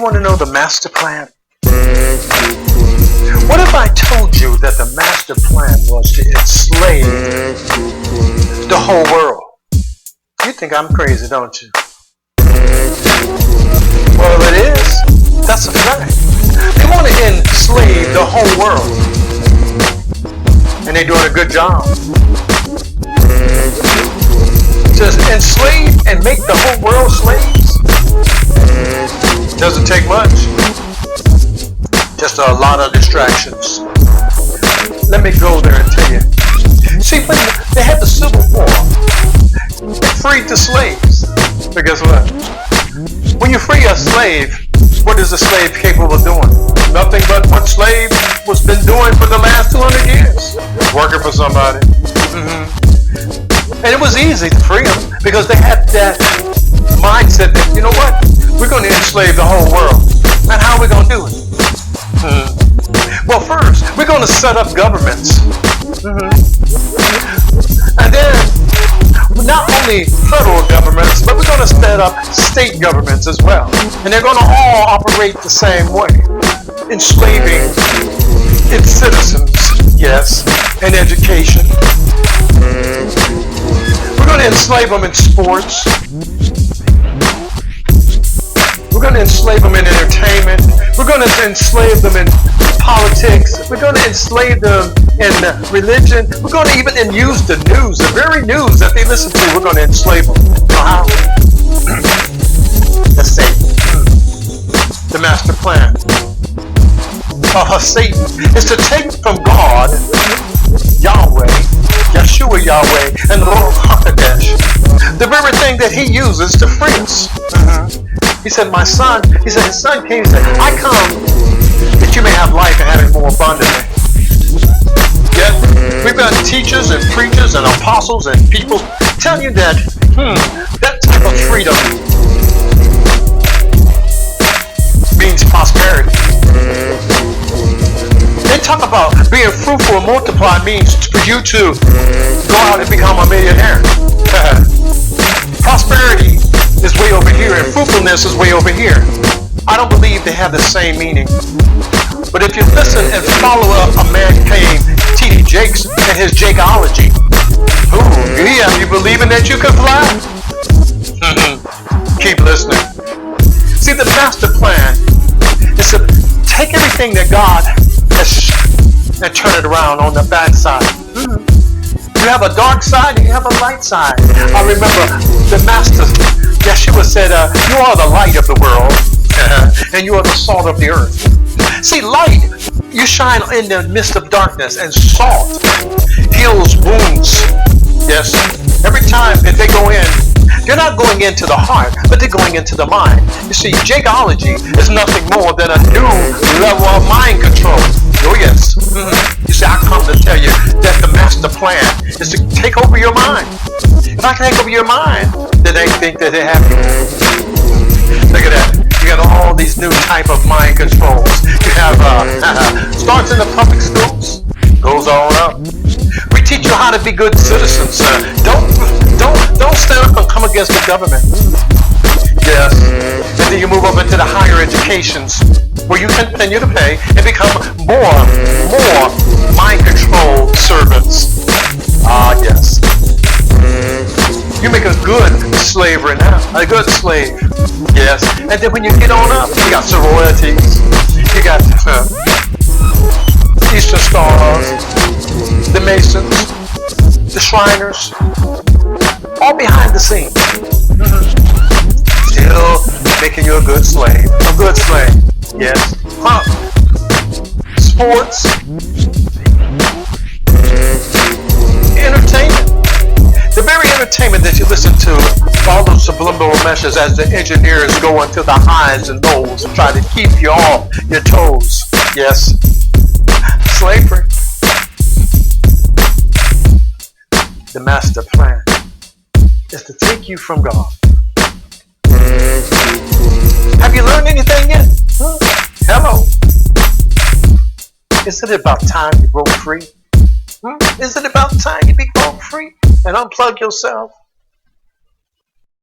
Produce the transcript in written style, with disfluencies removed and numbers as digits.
want to know the master plan? What if I told you that the master plan was to enslave the whole world? You think I'm crazy, don't you? Well, it is. That's a fact. They want to enslave the whole world. And they're doing a good job. To enslave and make the whole world slaves doesn't take much. Just a lot of distractions. Let me go there and tell you. See, when they had the Civil War, they freed the slaves. But guess what? When you free a slave, what is a slave capable of doing? Nothing but what slave was been doing for the last 200 years. Working for somebody. And it was easy to free them because they had that mindset that, you know what? We're going to enslave the whole world. And how are we going to do it? Well, first, we're going to set up governments. And then, not only federal governments, but we're going to set up state governments as well. And they're going to all operate the same way. Enslaving its citizens, yes, and education. We're going to enslave them in sports. We're going to enslave them in entertainment. We're going to enslave them in politics. We're going to enslave them in religion. We're going to even use the news, the very news that they listen to. We're going to enslave them. You know how? That's Satan. The master plan of Satan is to take from God, Yahweh, Yeshua Yahweh, and the Lord Hakadesh, the very thing that he uses to free us. He said, my son, he said, his son came and said, I come that you may have life and have it more abundantly. Yet, we've got teachers and preachers and apostles and people tell you that, that type of freedom means prosperity. They talk about being fruitful and multiply means for you to go out and become a millionaire. Prosperity is way over here and fruitfulness is way over here. I don't believe they have the same meaning. But if you listen and follow up a man named T.D. Jakes and his Jakeology, you believing that you can fly? Keep listening. See, the master plan is to take everything that God has and turn it around on the bad side. You have a dark side and you have a light side. I remember the master, Yeshua said, you are the light of the world and you are the salt of the earth. See, light, you shine in the midst of darkness, and salt heals wounds. Yes, every time that they go in, they're not going into the heart, but they're going into the mind. You see, Jakeology is nothing more than a new level of mind control. Oh yes. You see, I come to tell you that the master plan is to take over your mind. If I can take over your mind, then they think that they have you. Look at that. You got all these new type of mind controls. You have starts in the public schools, goes on up. We teach you how to be good citizens. Don't stand up and come against the government. Yes. And then you move up into the higher educations, where you continue to pay and become more mind control servants. Ah, yes. You make a good slaver now, a good slave. Yes. And then when you get on up, you got sororities, you got Eastern Stars, the Masons, the Shriners, all behind the scenes. Still making you a good slave. A good slave. Yes. Sports. Entertainment. The very entertainment that you listen to, all those subliminal messages as the engineers go into the highs and lows and try to keep you off your toes. Yes. Slavery. The master plan is to take you from God. Have you learned anything yet? Hello. Is it about time you broke free? Is it about time you broke free and unplug yourself?